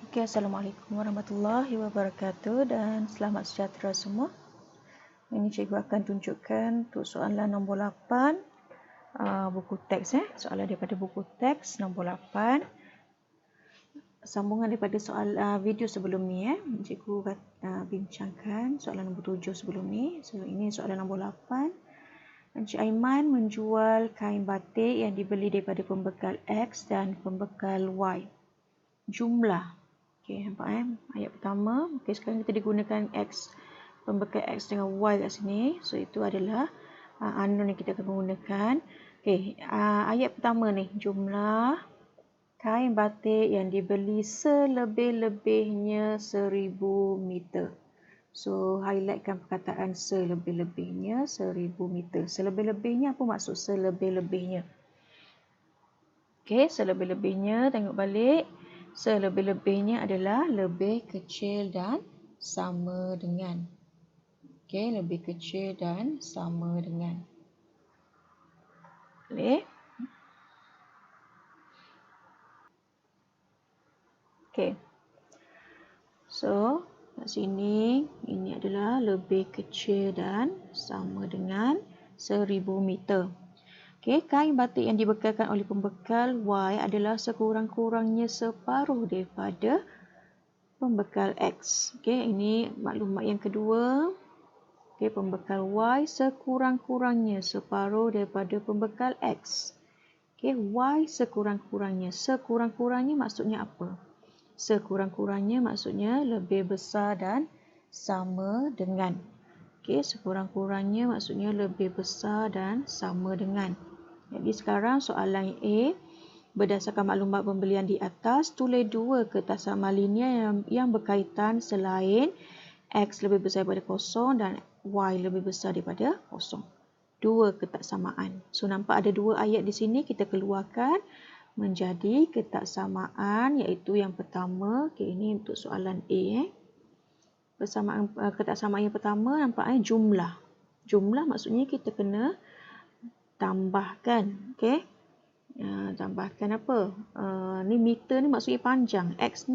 Okay, Assalamualaikum warahmatullahi wabarakatuh dan selamat sejahtera semua. Ini cikgu akan tunjukkan untuk soalan nombor 8 buku teks. Soalan daripada buku teks nombor 8. Sambungan daripada video sebelum ni. Cikgu bincangkan soalan nombor 7 sebelum ni. So, ini soalan nombor 8. Encik Aiman menjual kain batik yang dibeli daripada pembekal X dan pembekal Y. Jumlah. Okey, nampak ayat pertama. Okey, sekarang kita digunakan X, pembekal X dengan Y kat sini. So itu adalah unknown yang kita akan menggunakan. Okey, ayat pertama ni, jumlah kain batik yang dibeli selebih-lebihnya 1000 meter. So highlightkan perkataan selebih-lebihnya 1000 meter. Selebih-lebihnya apa maksud selebih-lebihnya? Okey, selebih-lebihnya tengok balik. Selebih-lebihnya adalah lebih kecil dan sama dengan. Okey, lebih kecil dan sama dengan. Boleh? Okey. So, kat sini ini adalah lebih kecil dan sama dengan 1000 meter. Okey, kain batik yang dibekalkan oleh pembekal Y adalah sekurang-kurangnya separuh daripada pembekal X. Okey, ini maklumat yang kedua. Okey, pembekal Y sekurang-kurangnya separuh daripada pembekal X. Okey, Y sekurang-kurangnya. Sekurang-kurangnya maksudnya apa? Sekurang-kurangnya maksudnya lebih besar dan sama dengan. Okey, sekurang-kurangnya maksudnya lebih besar dan sama dengan. Jadi sekarang soalan A, berdasarkan maklumat pembelian di atas, tulis dua kertas sama linear yang berkaitan selain X lebih besar daripada kosong dan Y lebih besar daripada kosong. Dua ketaksamaan. So nampak ada dua ayat di sini, kita keluarkan menjadi ketaksamaan, iaitu yang pertama. Okey, ini untuk soalan A. Ketaksamaan yang pertama nampaknya jumlah. Jumlah maksudnya kita kena tambahkan. Okey. Tambahkan apa? Ni meter ni maksudnya panjang. X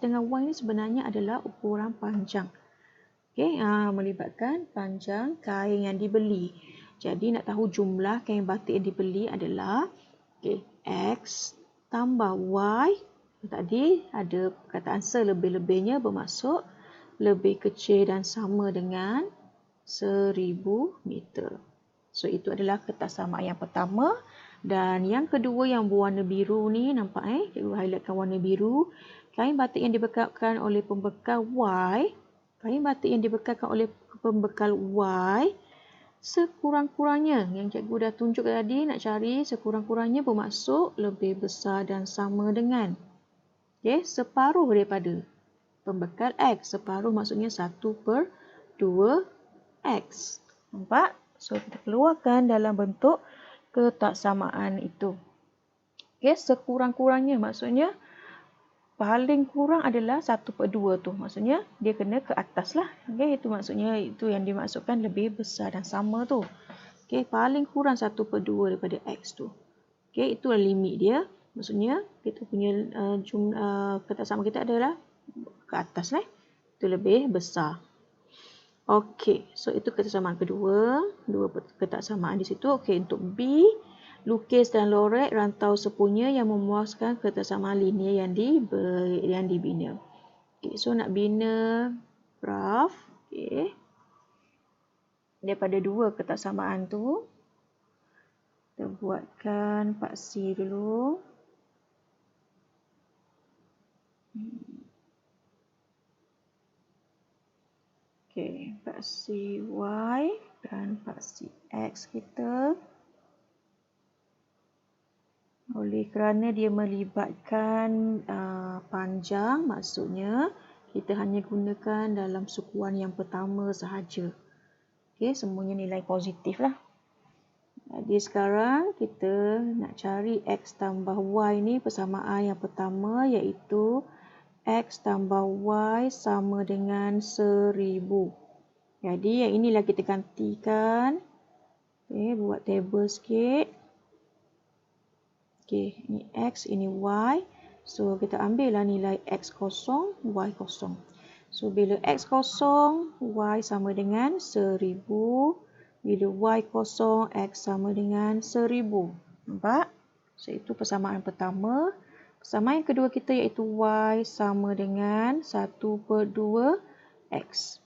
dengan Y ni sebenarnya adalah ukuran panjang. Okey, melibatkan panjang kain yang dibeli. Jadi nak tahu jumlah kain batik yang dibeli adalah X tambah Y. Tadi ada perkataan selebih-lebihnya bermaksud lebih kecil dan sama dengan 1000 meter. So itu adalah ketaksamaan yang pertama. Dan yang kedua yang berwarna biru ni, nampak cikgu highlightkan warna biru. Kain batik yang dibekalkan oleh pembekal Y. Kain batik yang dibekalkan oleh pembekal Y sekurang-kurangnya, yang cikgu dah tunjuk tadi, nak cari sekurang-kurangnya bermaksud lebih besar dan sama dengan. Okay, separuh daripada pembekal X. Separuh maksudnya 1/2X. Nampak? So, kita keluarkan dalam bentuk ketaksamaan itu. Okay, sekurang-kurangnya maksudnya paling kurang adalah 1/2 tu. Maksudnya dia kena ke atas lah. Okay, itu maksudnya itu yang dimaksudkan lebih besar dan sama tu. Okay, paling kurang 1/2 daripada X tu. Okay, itulah limit dia. Maksudnya kita punya ketaksamaan kita adalah ke atas lah. Itu lebih besar. Okey, so itu ketaksamaan kedua. Dua ketaksamaan di situ. Okey, untuk B, lukis dan lorek rantau sepunya yang memuaskan ketaksamaan linear yang dibina. Okey, so nak bina graf. Okey. Daripada dua ketaksamaan tu, kita buatkan paksi dulu. Okey, paksi Y dan paksi X kita. Oleh kerana dia melibatkan panjang, maksudnya kita hanya gunakan dalam sukuan yang pertama sahaja. Okey, semuanya nilai positif lah. Jadi sekarang kita nak cari X tambah Y ni persamaan yang pertama, iaitu X tambah Y sama dengan 1000. Jadi yang inilah kita gantikan. Okay, buat table sikit. Okay, ini X, ini Y. So, kita ambillah nilai X kosong, Y kosong. So, bila X kosong, Y sama dengan 1000. Bila Y kosong, X sama dengan 1000. Nampak? So, itu persamaan pertama. Persamaan yang kedua kita iaitu Y sama dengan 1/2 X.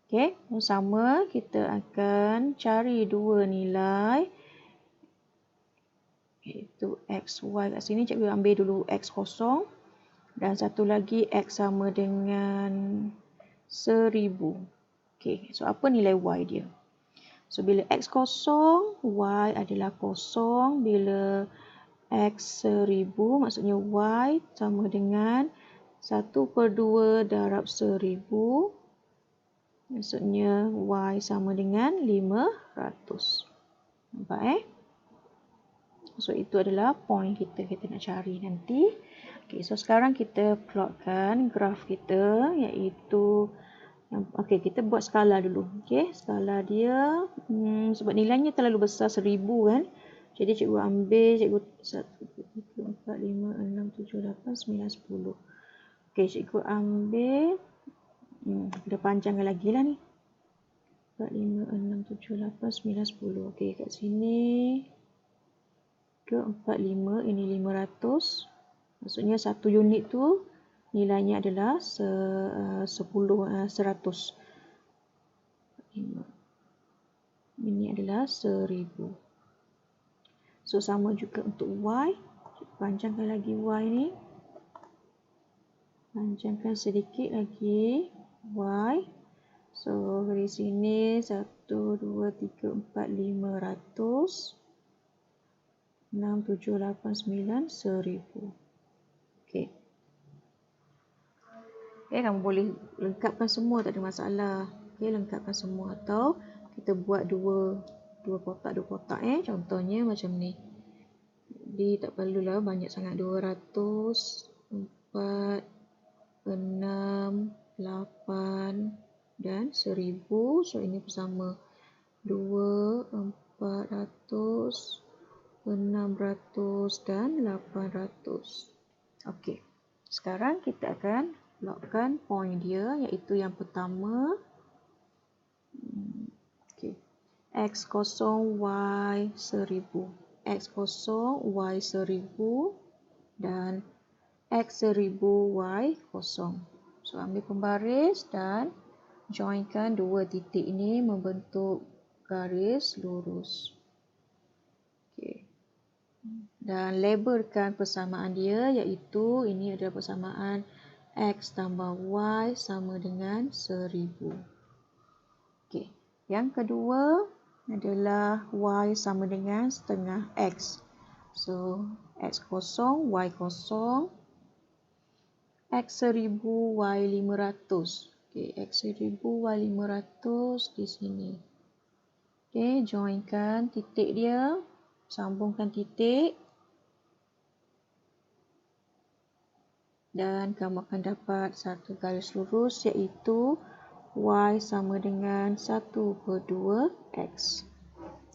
Okey, sama kita akan cari dua nilai iaitu X, Y kat sini. Cikgu ambil dulu X kosong dan satu lagi X sama dengan 1000. Okey, so apa nilai Y dia? So, bila X kosong, Y adalah kosong. Bila X 1000, maksudnya Y sama dengan 1/2 darab 1000. Maksudnya Y sama dengan 500. Nampak So, itu adalah point kita nak cari nanti. Okay, so sekarang kita plotkan graf kita iaitu kita buat skala dulu. Okay, skala dia sebab nilainya terlalu besar 1000 kan. Jadi cikgu ambil 1, 2, 3, 4, 5, 6, 7, 8, 9, 10. Okay, cikgu ambil kita panjangkan lagi lah ni. 4, 5, 6, 7, 8, 9, 10. Okey, kat sini 2, 4, 5. Ini 500. Maksudnya satu unit tu nilainya adalah 100. Ini adalah 1000. So, sama juga untuk Y. Panjangkan lagi Y ni. Panjangkan sedikit lagi Y. So, dari sini 1, 2, 3, 4, 500. 6, 7, 8, 9, 1000. Okey. Kamu boleh lengkapkan semua, tak ada masalah. Okey, lengkapkan semua atau kita buat dua kotak. Contohnya macam ni. Jadi tak perlulah banyak sangat. 200, 4, 6, 8 dan 1000. So, ini bersama 2, 400, 600 dan 800. Okey. Sekarang kita akan plotkan point dia iaitu yang pertama X kosong Y 1000. X kosong Y 1000 dan X 1000 Y kosong. So, ambil pembaris dan joinkan dua titik ini membentuk garis lurus. Okey. Dan labelkan persamaan dia iaitu ini adalah persamaan X tambah Y sama dengan 1000. Okey. Yang kedua adalah Y sama dengan setengah X. So, X kosong, Y kosong. X 1000, Y 500. Okey, X 1000, Y 500 di sini. Okey, joinkan titik dia. Sambungkan titik. Dan kamu akan dapat satu garis lurus iaitu Y sama dengan 1/2 X.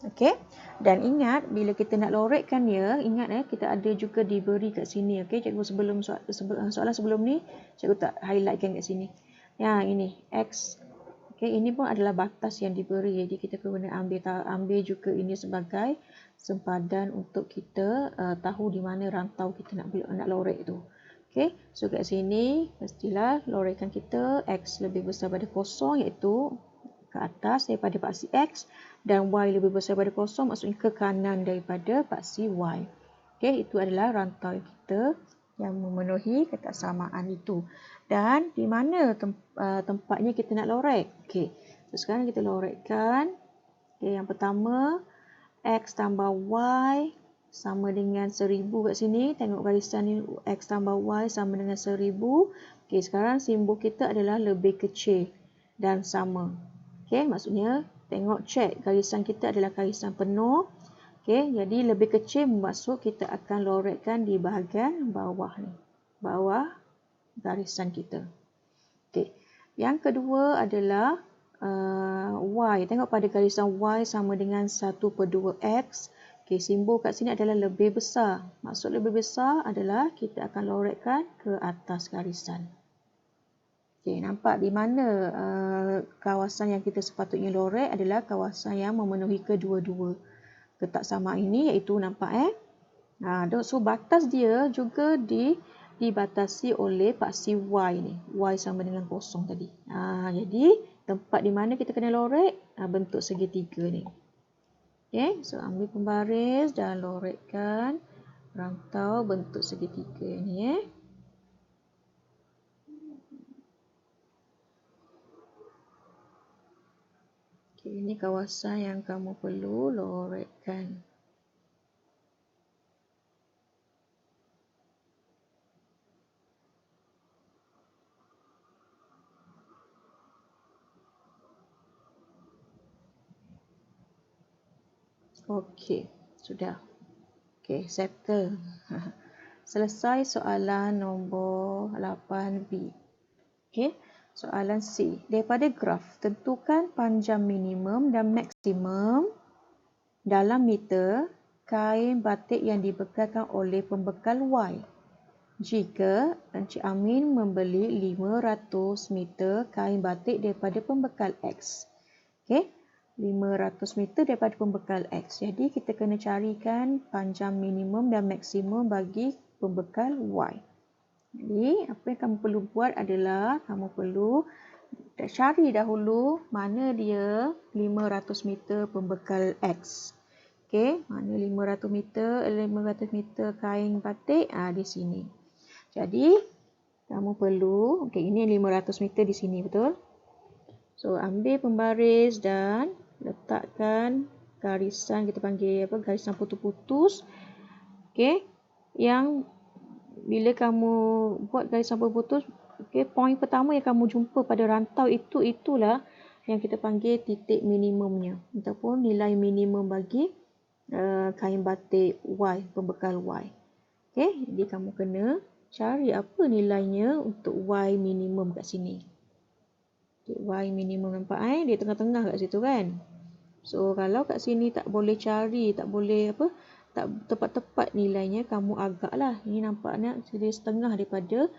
Okey. Dan ingat bila kita nak lorekkan dia, ingat kita ada juga diberi kat sini. Okey, cikgu soalan sebelum ni cikgu tak highlightkan kat sini. Ini X. Okey, ini pun adalah batas yang diberi. Jadi kita kena ambil juga ini sebagai sempadan untuk kita tahu di mana rantau kita nak lorek tu. Okey, so kat sini mestilah lorekkan kita X lebih besar daripada kosong iaitu ke atas daripada paksi X dan Y lebih besar daripada kosong maksudnya ke kanan daripada paksi Y. Okey, itu adalah rantau kita yang memenuhi kesamaan itu. Dan di mana tempatnya kita nak lorek? Okey, so sekarang kita lorekkan. Okey, yang pertama X tambah Y sama dengan 1000 kat sini. Tengok garisan ni X tambah Y sama dengan 1000. Okey, sekarang simbol kita adalah lebih kecil dan sama. Okey, maksudnya tengok check garisan kita adalah garisan penuh. Okey, jadi lebih kecil bermaksud kita akan lorekkan di bahagian bawah ni. Bawah garisan kita. Okey, yang kedua adalah Y. Tengok pada garisan Y sama dengan 1/2 X. Okey, simbol kat sini adalah lebih besar. Maksud lebih besar adalah kita akan lorekkan ke atas garisan. Okey, nampak di mana kawasan yang kita sepatutnya lorek adalah kawasan yang memenuhi kedua-dua ketak sama ini, iaitu nampak so batas dia juga dibatasi oleh paksi Y ni. Y sama dengan kosong tadi. Jadi tempat di mana kita kena lorek bentuk segitiga ni. Okey, so ambil pembaris dan lorekkan rantau bentuk segitiga ni Okey, ini kawasan yang kamu perlu lorekkan. Okey, sudah. Okey, settle. Selesai soalan nombor 8B. Okey, soalan C. Daripada graf, tentukan panjang minimum dan maksimum dalam meter kain batik yang dibekalkan oleh pembekal Y. Jika Encik Amin membeli 500 meter kain batik daripada pembekal X. Okey, 500 meter daripada pembekal X. Jadi kita kena carikan panjang minimum dan maksimum bagi pembekal Y. Jadi apa yang kamu perlu buat adalah kamu perlu cari dahulu mana dia 500 meter pembekal X. Okey, mana 500 meter kain batik di sini. Jadi kamu perlu, okey, ini 500 meter di sini, betul? So ambil pembaris dan letakkan garisan, kita panggil garisan putus-putus. Okey, yang bila kamu buat garisan putus-putus, okey, poin pertama yang kamu jumpa pada rantau itulah yang kita panggil titik minimumnya ataupun nilai minimum bagi kain batik Y, pembekal Y. Okey, jadi kamu kena cari apa nilainya untuk Y minimum kat sini. Y minimum nampak dia tengah-tengah kat situ kan. So kalau kat sini tak boleh cari, tak boleh tak tepat-tepat nilainya, kamu agaklah. Ini nampaknya dia setengah daripada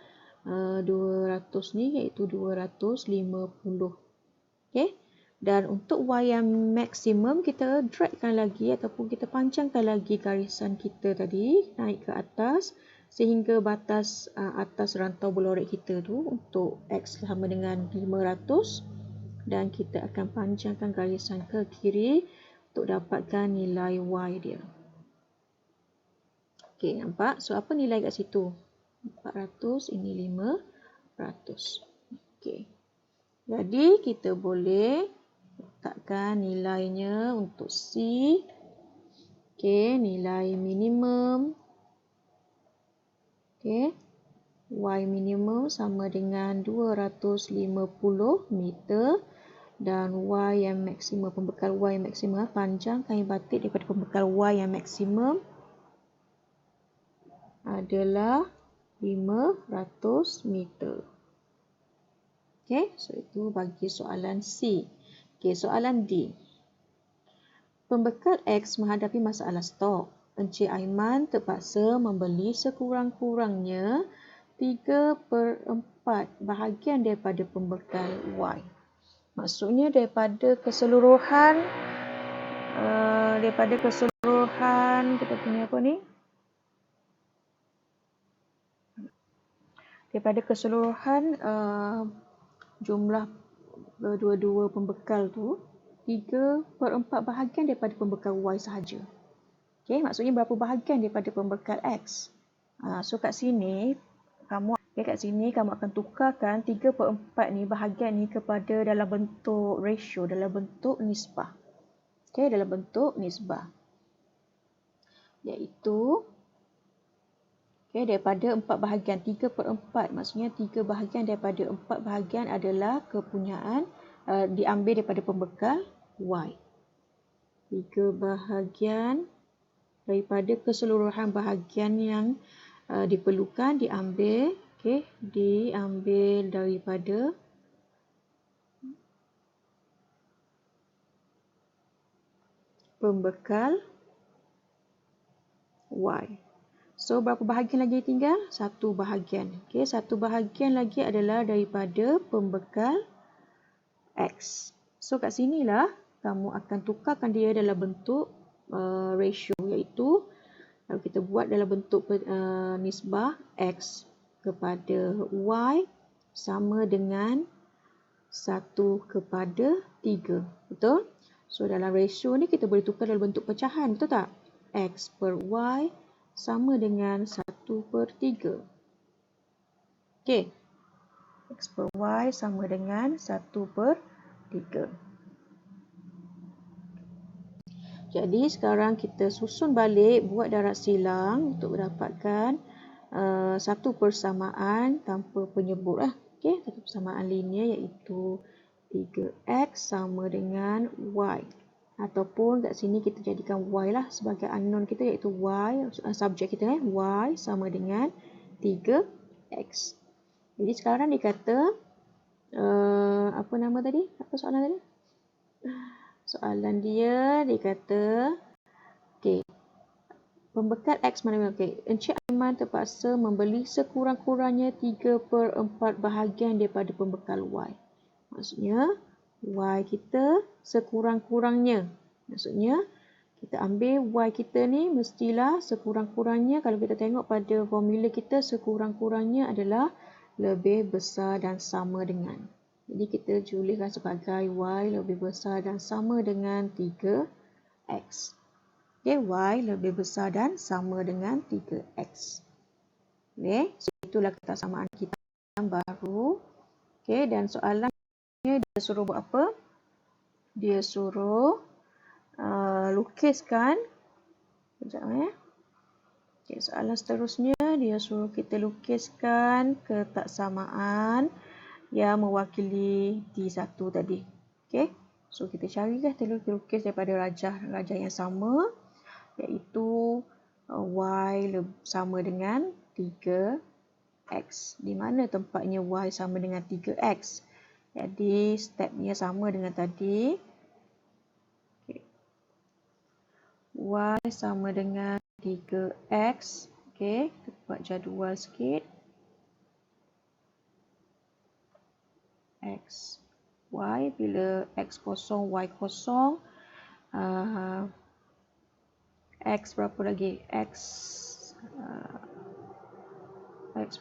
200 ni, iaitu 250. Okey. Dan untuk Y yang maksimum, kita dragkan lagi ataupun kita panjangkan lagi garisan kita tadi naik ke atas sehingga batas atas rantau berlorek kita tu untuk X sama dengan 500, dan kita akan panjangkan garisan ke kiri untuk dapatkan nilai Y dia. Okey, nampak? So apa nilai kat situ? 400, ini 500. Okey. Jadi kita boleh letakkan nilainya untuk C. Okey, nilai minimum. Okey. Y minimum sama dengan 250 meter dan Y yang maksimum, pembekal Y yang maksimum, panjang kain batik daripada pembekal Y yang maksimum adalah 500 meter. Okey, so itu bagi soalan C. Okey, soalan D. Pembekal X menghadapi masalah stok. Encik Aiman terpaksa membeli sekurang-kurangnya 3/4 bahagian daripada pembekal Y. Maksudnya daripada keseluruhan kita punya apa ni? Daripada keseluruhan jumlah dua-dua pembekal tu, 3/4 bahagian daripada pembekal Y sahaja. Okey, maksudnya berapa bahagian daripada pembekal X. So kat sini kamu akan tukarkan 3/4 ni bahagian ni kepada dalam bentuk ratio, dalam bentuk nisbah. Okey, dalam bentuk nisbah. Iaitu daripada 4 bahagian, 3/4, maksudnya 3 bahagian daripada 4 bahagian adalah kepunyaan diambil daripada pembekal Y. 3 bahagian daripada keseluruhan bahagian yang diperlukan diambil daripada pembekal Y. So, berapa bahagian lagi tinggal? 1 bahagian. Okey, 1 bahagian lagi adalah daripada pembekal X. So, kat sinilah kamu akan tukarkan dia dalam bentuk ratio, iaitu kalau kita buat dalam bentuk nisbah X kepada Y sama dengan 1/3. Betul? So, dalam ratio ni kita boleh tukar dalam bentuk pecahan. Betul tak? X per Y sama dengan 1/3. Okey. X per Y sama dengan 1/3. Jadi sekarang kita susun balik, buat darab silang untuk mendapatkan satu persamaan tanpa penyebut lah. Okey, satu persamaan linear iaitu 3x sama dengan y. Ataupun kat sini kita jadikan y lah sebagai unknown kita, iaitu y, subjek kita y sama dengan 3x. Jadi sekarang dia kata apa nama tadi? Apa soalan tadi? Soalan dia kata, okey, pembekal X mana-mana. Okey, Encik Aiman terpaksa membeli sekurang-kurangnya 3/4 bahagian daripada pembekal Y. Maksudnya, Y kita sekurang-kurangnya. Maksudnya, kita ambil Y kita ni mestilah sekurang-kurangnya, kalau kita tengok pada formula kita, sekurang-kurangnya adalah lebih besar dan sama dengan. Jadi kita tuliskan sebagai Y lebih besar dan sama dengan 3x. Okay, Y lebih besar dan sama dengan 3x. Okay, so itulah kesamaan kita yang baru. Okay, dan soalannya dia suruh buat apa? Dia suruh lukiskan. Sekejap ya. Okay, soalan seterusnya dia suruh kita lukiskan ketaksamaan yang mewakili T1 tadi. Okey. So kita carilah, kita lukis daripada rajah yang sama, iaitu y sama dengan 3x. Di mana tempatnya y sama dengan 3x? Jadi stepnya sama dengan tadi. Okay. Y sama dengan 3x. Okey, kita buat jadual sikit. X, Y, bila X kosong, Y kosong, X berapa lagi? X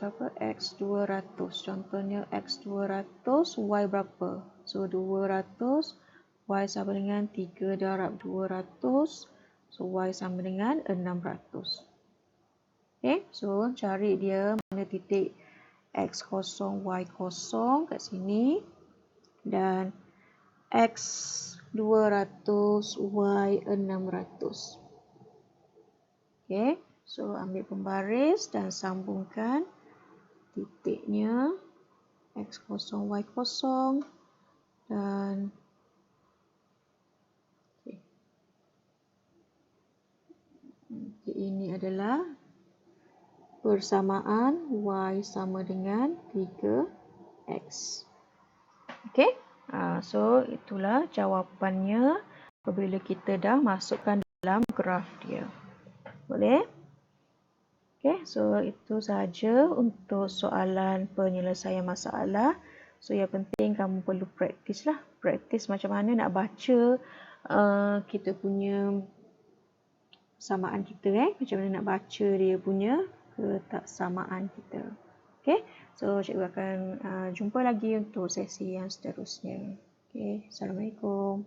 berapa? X 200. Contohnya X 200, Y berapa? So 200, Y sama dengan 3 darab 200. So Y sama dengan 600. Okay, so cari dia mana titik X kosong, Y kosong kat sini. Dan X 200, Y 600. Okay, so ambil pembaris dan sambungkan titiknya X kosong, Y kosong. Dan okay, ini adalah persamaan Y sama dengan 3x. Okey, so itulah jawapannya apabila kita dah masukkan dalam graf dia. Boleh? Okey, so itu sahaja untuk soalan penyelesaian masalah. So yang penting kamu perlu praktis lah. Praktis macam mana nak baca kita punya samaan kita. Macam mana nak baca dia punya ketaksamaan kita. Okey, so cikgu akan jumpa lagi untuk sesi yang seterusnya. Okey, Assalamualaikum.